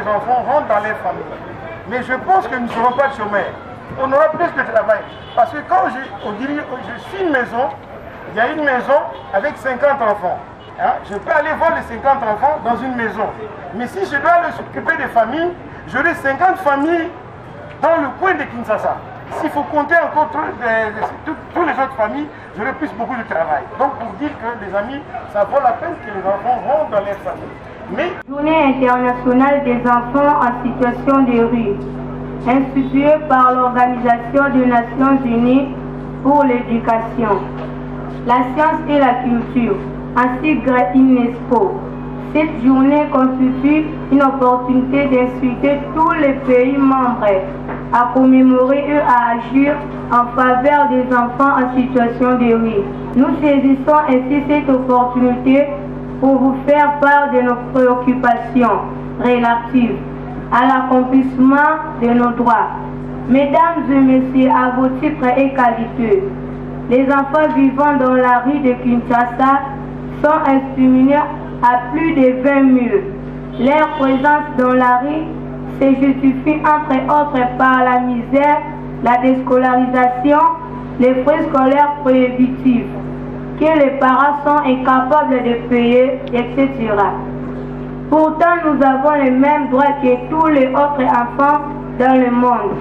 enfants rentrent dans les familles. Mais je pense que nous ne serons pas de chômeurs. On aura plus de travail. Parce que quand je suis une maison, il y a une maison avec 50 enfants. Hein? Je peux aller voir les 50 enfants dans une maison. Mais si je dois aller s'occuper des familles, j'aurai 50 familles dans le coin de Kinshasa. S'il faut compter encore toutes les autres familles, j'aurai plus beaucoup de travail. Donc pour dire que les amis, ça vaut la peine que les enfants rentrent dans les familles. Mais... Journée internationale des enfants en situation de rue, instituée par l'Organisation des Nations Unies pour l'éducation, la science et la culture, ainsi que l'UNESCO. Cette journée constitue une opportunité d'inciter tous les pays membres à commémorer et à agir en faveur des enfants en situation de rue. Nous saisissons ainsi cette opportunité pour vous faire part de nos préoccupations relatives à l'accomplissement de nos droits. Mesdames et messieurs, à vos titres et qualités, les enfants vivant dans la rue de Kinshasa sont estimés à plus de 20 000. Leur présence dans la rue se justifie entre autres par la misère, la déscolarisation, les frais scolaires prohibitifs que les parents sont incapables de payer, etc. Pourtant, nous avons les mêmes droits que tous les autres enfants dans le monde.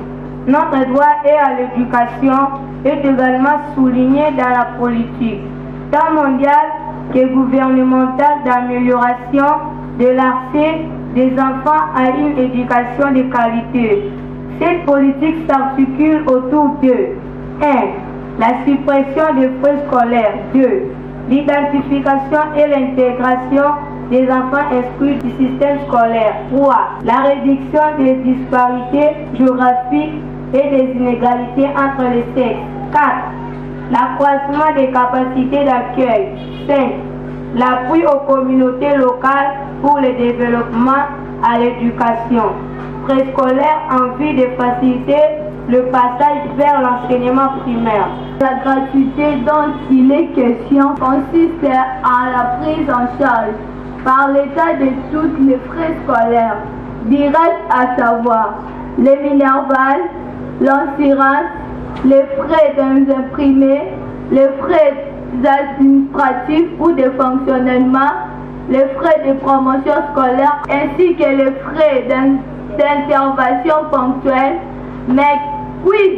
Notre droit à l'éducation est également souligné dans la politique, tant mondiale que gouvernementale, d'amélioration de l'accès des enfants à une éducation de qualité. Cette politique s'articule autour de 1. La suppression des frais scolaires. 2. L'identification et l'intégration des enfants exclus du système scolaire. 3. La réduction des disparités géographiques et des inégalités entre les sexes. 4. L'accroissement des capacités d'accueil. 5. L'appui aux communautés locales pour le développement à l'éducation préscolaire en vue de faciliter le passage vers l'enseignement primaire. La gratuité dont il est question consiste en la prise en charge par l'État de tous les frais scolaires directs, à savoir les minervales, l'assurance, les frais d'imprimés, les frais administratifs ou de fonctionnement, les frais de promotion scolaire ainsi que les frais d'intervention ponctuelle, mais quid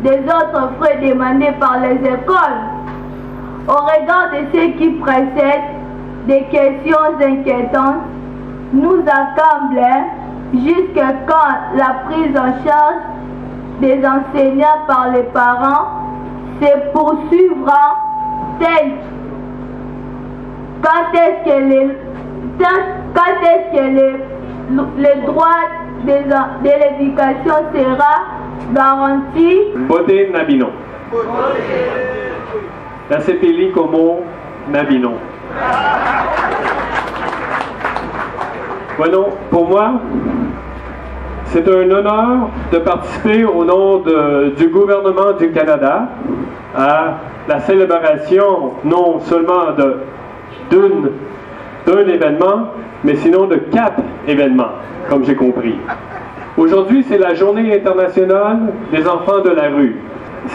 des autres frais demandés par les écoles? Au regard de ce qui précède, des questions inquiétantes nous accablent jusqu'à quand la prise en charge des enseignants par les parents se poursuivra telle. Quand est-ce que les droits de l'éducation sera garanti? Bote Nabinon. La CPLI como Nabinon. Bueno, pour moi, c'est un honneur de participer au nom du gouvernement du Canada à la célébration non seulement d'un événement, mais sinon de 4 événements, comme j'ai compris. Aujourd'hui, c'est la Journée internationale des enfants de la rue.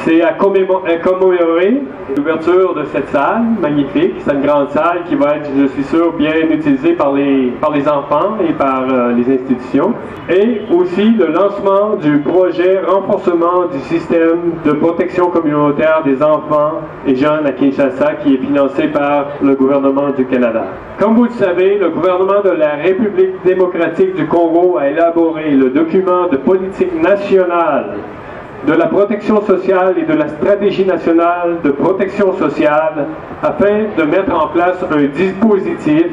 C'est à commémorer l'ouverture de cette salle magnifique. C'est une grande salle qui va être, je suis sûr, bien utilisée par les enfants et par les institutions. Et aussi le lancement du projet renforcement du système de protection communautaire des enfants et jeunes à Kinshasa qui est financé par le gouvernement du Canada. Comme vous le savez, le gouvernement de la République démocratique du Congo a élaboré le document de politique nationale de la protection sociale et de la stratégie nationale de protection sociale afin de mettre en place un dispositif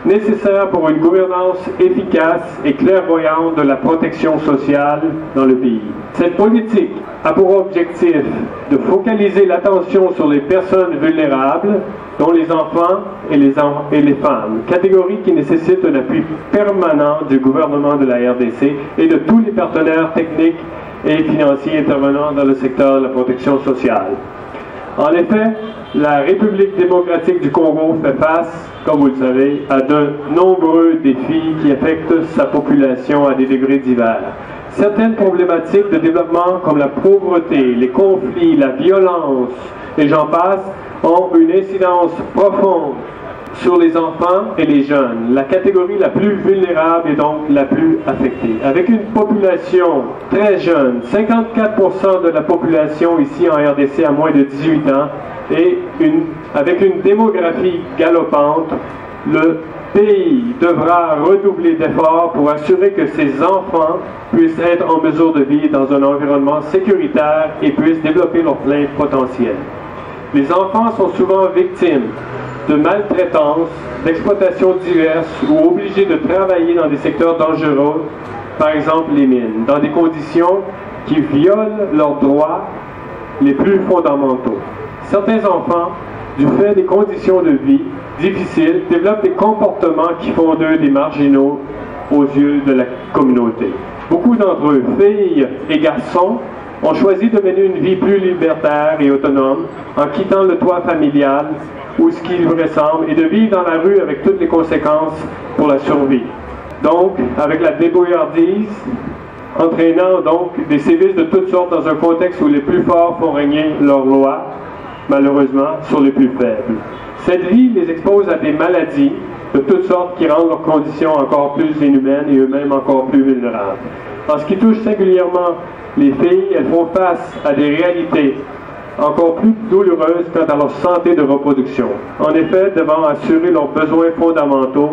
nécessaire pour une gouvernance efficace et clairvoyante de la protection sociale dans le pays. Cette politique a pour objectif de focaliser l'attention sur les personnes vulnérables, dont les enfants et les femmes, catégories qui nécessitent un appui permanent du gouvernement de la RDC et de tous les partenaires techniques et financiers intervenant dans le secteur de la protection sociale. En effet, la République démocratique du Congo fait face, comme vous le savez, à de nombreux défis qui affectent sa population à des degrés divers. Certaines problématiques de développement comme la pauvreté, les conflits, la violence et j'en passe ont une incidence profonde sur les enfants et les jeunes. La catégorie la plus vulnérable est donc la plus affectée. Avec une population très jeune, 54% de la population ici en RDC a moins de 18 ans et avec une démographie galopante, le pays devra redoubler d'efforts pour assurer que ses enfants puissent être en mesure de vivre dans un environnement sécuritaire et puissent développer leur plein potentiel. Les enfants sont souvent victimes de maltraitance, d'exploitation diverses ou obligés de travailler dans des secteurs dangereux, par exemple les mines, dans des conditions qui violent leurs droits les plus fondamentaux. Certains enfants, du fait des conditions de vie difficiles, développent des comportements qui font d'eux des marginaux aux yeux de la communauté. Beaucoup d'entre eux, filles et garçons, ont choisi de mener une vie plus libertaire et autonome en quittant le toit familial ou ce qui lui ressemble et de vivre dans la rue avec toutes les conséquences pour la survie. Donc, avec la débrouillardise, entraînant donc des sévices de toutes sortes dans un contexte où les plus forts font régner leurs lois, malheureusement, sur les plus faibles. Cette vie les expose à des maladies de toutes sortes qui rendent leurs conditions encore plus inhumaines et eux-mêmes encore plus vulnérables. En ce qui touche singulièrement les filles, elles font face à des réalités encore plus douloureuses quant à leur santé de reproduction. En effet, devant assurer leurs besoins fondamentaux,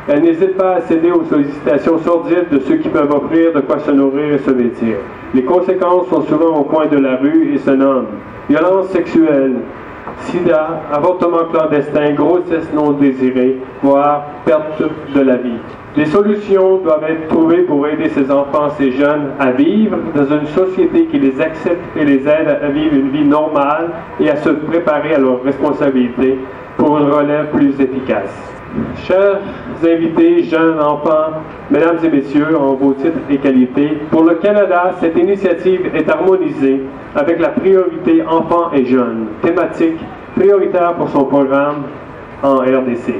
elles n'hésitent pas à céder aux sollicitations sordides de ceux qui peuvent offrir de quoi se nourrir et se vêtir. Les conséquences sont souvent au coin de la rue et se nomment violence sexuelle, sida, avortement clandestin, grossesse non désirée, voire perte de la vie. Des solutions doivent être trouvées pour aider ces enfants, ces jeunes à vivre dans une société qui les accepte et les aide à vivre une vie normale et à se préparer à leurs responsabilités pour une relève plus efficace. Chers invités, jeunes, enfants, mesdames et messieurs, en vos titres et qualités, pour le Canada, cette initiative est harmonisée avec la priorité enfants et jeunes, thématique prioritaire pour son programme en RDC.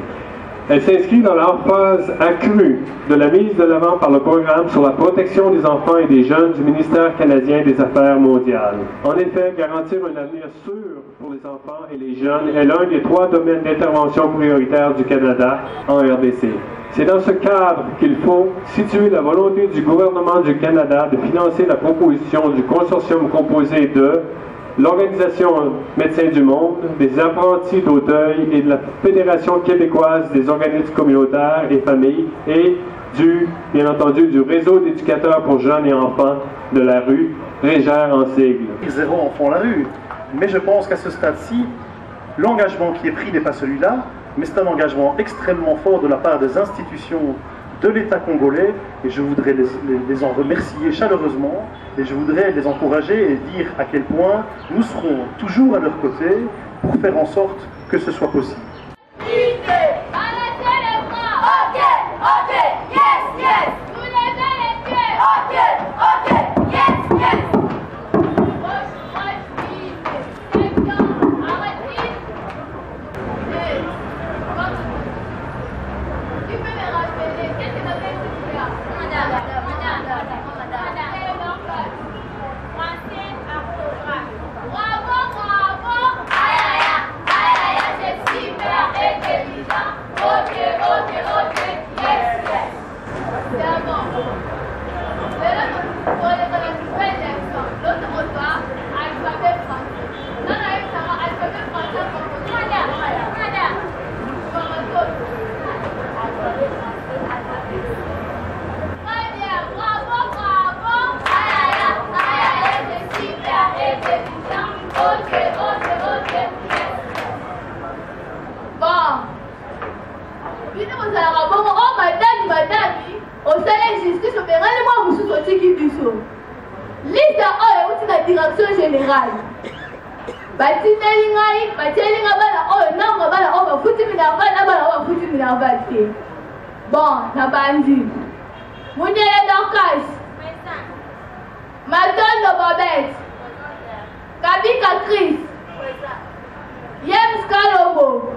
Elle s'inscrit dans l'emphase accrue de la mise de l'avant par le programme sur la protection des enfants et des jeunes du ministère canadien des Affaires mondiales. En effet, garantir un avenir sûr pour les enfants et les jeunes est l'un des 3 domaines d'intervention prioritaires du Canada en RDC. C'est dans ce cadre qu'il faut situer la volonté du gouvernement du Canada de financer la proposition du consortium composé de l'Organisation Médecins du Monde, des apprentis d'Auteuil et de la Fédération québécoise des organismes communautaires et familles et bien entendu, du réseau d'éducateurs pour jeunes et enfants de la rue, Régère en sigle. 0 enfants la rue. Mais je pense qu'à ce stade-ci, l'engagement qui est pris n'est pas celui-là, mais c'est un engagement extrêmement fort de la part des institutions de l'État congolais, et je voudrais les en remercier chaleureusement, et je voudrais les encourager et dire à quel point nous serons toujours à leur côté pour faire en sorte que ce soit possible. Bon, Nabandi, Mouniele Dorcas, Madonna Babette, Kabika Chris, James Kalombo.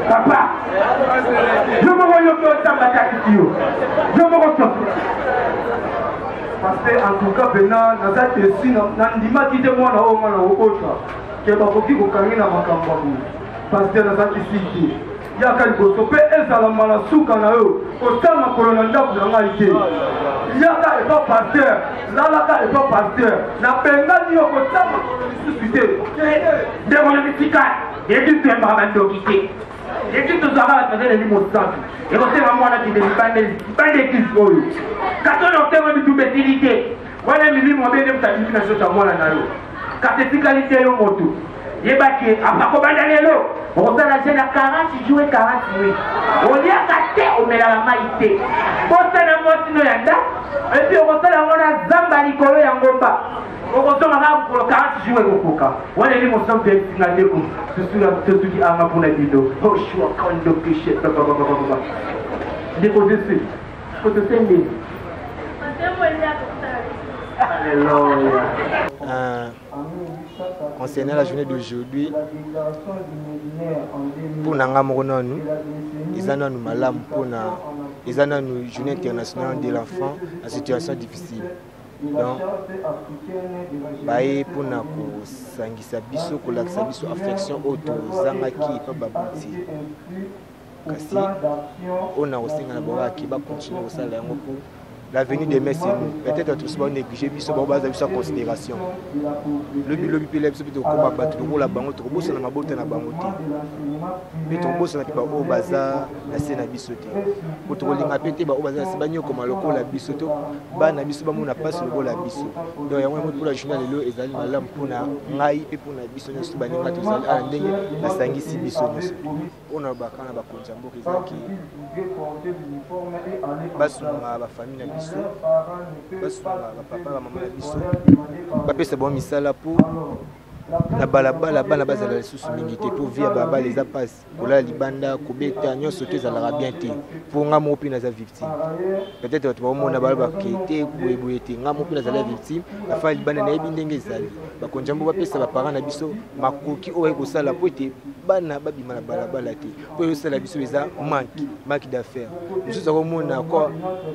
Papa, je me regarde dans ma tête. Je me ressens. Parce que en tout cas, dans cette ici, dans l'image de moi, qui est parfois qui est au na makambabu. Parce que dans cette ici, il y a quelque chose qui est à la malasou quand au temps de colonanda pour l'angalité. Il y a pas pasteur, là est pas pasteur. La peine dit au temps de susciter. Des moyens et du temps de quitter. Et tu te sauras à faire les mots et vous savez, moi, là, qui ne pas d'église pour eux. Quand on a fait une utilité, voilà, je vais vous dire que ça me fait moi là. Quand c'est qualité, le mot tout. Il est battu, après qu'on va aller là, on va la gêne à 40 jours et 40 nuits. On y a cassé, on met la maïté. Bon, ça n'a pas de yanda. Et puis on va faire la zamba Nicolo et Angomba. On va faire pour 40 jours et au coca. On est les mots sans faire signaler comme ce qui a ma pour la vidéo. Oh, je suis en train de pécher. Déposez ce. Faut te tenir. Concernant la journée d'aujourd'hui, pour Nangamorononu, ils en ont malam pour une journée internationale de l'enfant en situation difficile. Donc, pour nous sangisa biso kolakisa biso affection auto zangaki pa babuti. Kasi on a aussi na boka qui va continuer au salaire pour l'avenir demain c'est nous. Peut-être tout ça on néglige biso ba baza biso en considération. Le bilobi pele biso bito ko bato ko la bango to bosa na mabota na bango te. Bito bosa na pipa o baza na sena biso te. Ko to linga pete ba o baza se banyo ko maloko la biso to ba na biso ba mo na passe le la biso. Donc ya mo pour la journée lelo ezali malam pona ngai pe pona biso nso ba ninga to zali ala ndenge na sangisi biso nso. On a bakana ba konjambo kezaki basunga ba famille na biso basunga ba papa ba mama na biso bapesa bon misala pour na balabala bana bazala lisusu mingi te pour via baba les apas kola libanda kobeta nyonso te ezalaka bien te pour nga mo mpe naza victime peut-être tu vas omona balaba kete boyeboye te nga mo mpe nazala victime afa libanda nayebi ndenge ezali bakonjambo bapesa baparent na biso makoki oyo ekosala po ete bana babima na balabala te po eyosala biso eza manque d'affaires mosusu akomona ko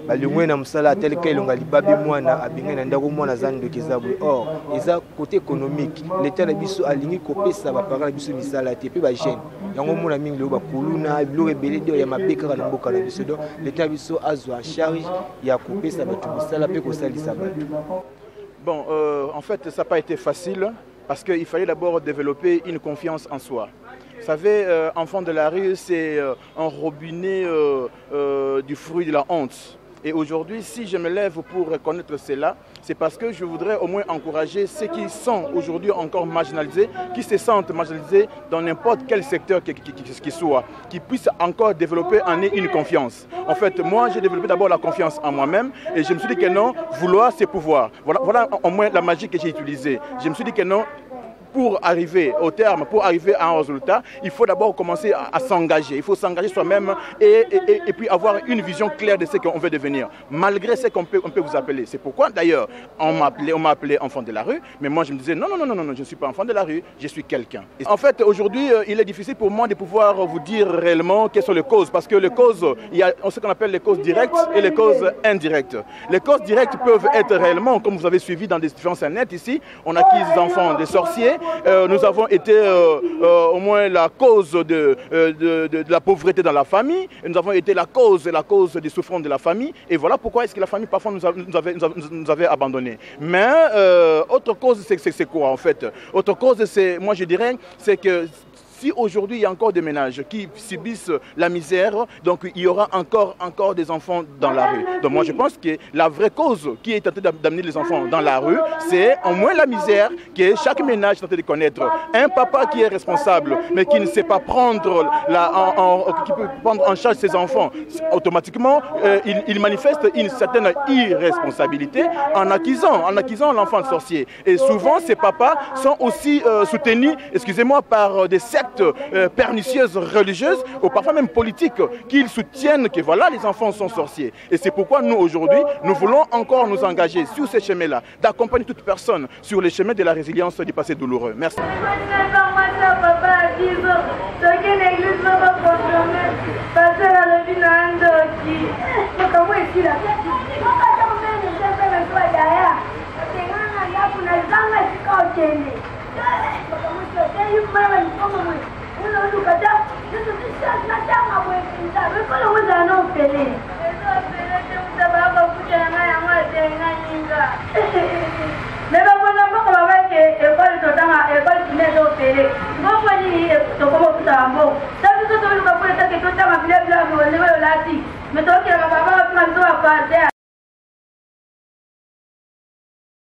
balingwe na mosala tel ka elonga libabe mwana abengai na ndako mwana aza ndoki eza boye or eza côté économique l'état na biso alingi kopesa baparent na biso misala te mpe bagene yango mona mingi lelo bakuluna biloko ebele de ya mabe kaka na mboka na biso donc l'état biso azwa en charge ya kopesa bato misala mpe kosalisa bato. Bon, en fait, ça n'a pas été facile parce qu'il fallait d'abord développer une confiance en soi. Vous savez, enfant de la rue, c'est un robinet du fruit de la honte. Et aujourd'hui, si je me lève pour reconnaître cela, c'est parce que je voudrais au moins encourager ceux qui sont aujourd'hui encore marginalisés, qui se sentent marginalisés dans n'importe quel secteur qui soit, qui puissent encore développer en eux une confiance. En fait, moi, j'ai développé d'abord la confiance en moi-même et je me suis dit que non, vouloir, c'est pouvoir. Voilà au moins la magie que j'ai utilisée. Je me suis dit que non, pour arriver au terme, pour arriver à un résultat, il faut d'abord commencer à s'engager. Il faut s'engager soi-même et puis avoir une vision claire de ce qu'on veut devenir, malgré ce qu'on peut vous appeler. C'est pourquoi d'ailleurs on m'a appelé enfant de la rue, mais moi je me disais non, je ne suis pas enfant de la rue, je suis quelqu'un. En fait, aujourd'hui, il est difficile pour moi de pouvoir vous dire réellement quelles sont les causes, parce que les causes, il y a ce qu'on appelle les causes directes et les causes indirectes. Les causes directes peuvent être réellement, comme vous avez suivi dans des différences net ici, on a acquis des enfants, des sorciers. Nous avons été au moins la cause de la pauvreté dans la famille, nous avons été la cause des souffrances de la famille, et voilà pourquoi est-ce que la famille parfois nous avait abandonnés. Mais autre cause, c'est quoi en fait? Autre cause, c'est, moi je dirais, c'est que si aujourd'hui il y a encore des ménages qui subissent la misère, donc il y aura encore des enfants dans la rue. Donc moi je pense que la vraie cause qui est tentée d'amener les enfants dans la rue, c'est au moins la misère que chaque ménage est tenté de connaître. Un papa qui est responsable, mais qui ne sait pas prendre en charge ses enfants, automatiquement il manifeste une certaine irresponsabilité en acquisant l'enfant sorcier. Et souvent ces papas sont aussi soutenus, excusez-moi, par des sectes pernicieuses religieuses ou parfois même politiques qu'ils soutiennent que voilà les enfants sont sorciers. Et c'est pourquoi nous aujourd'hui nous voulons encore nous engager sur ces chemins-là, d'accompagner toute personne sur les chemins de la résilience du passé douloureux. Merci. Thank you.